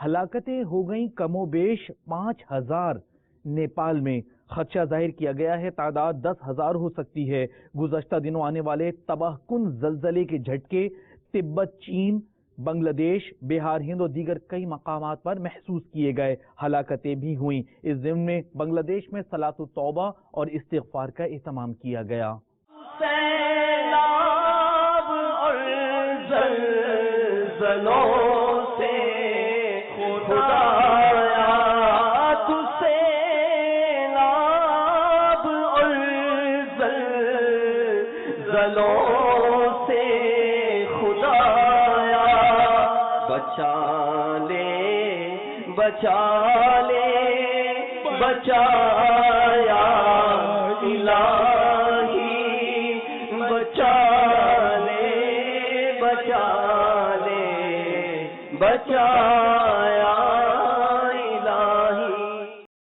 ہلاکتیں ہو گئیں کم و بیش 5000 نیپال میں. خدشہ ظاہر کیا گیا ہے تعداد 10,000 ہو سکتی ہے. گزشتہ دنوں آنے والے تباہ کن زلزلے کے جھٹکے تبت، چین، بنگلہ دیش، بہار، ہند اور دیگر کئی مقامات پر محسوس کیے گئے. ہلاکتیں بھی ہوئیں. اس ضمن میں بنگلہ دیش میں صلاۃ التوبہ اور استغفار کا اہتمام کیا گیا. سیلاب اور زلزلوں سے خدایا تو سیلاب اور زلزلوں سے خدایا بچا لے بچایا الہی بچا لے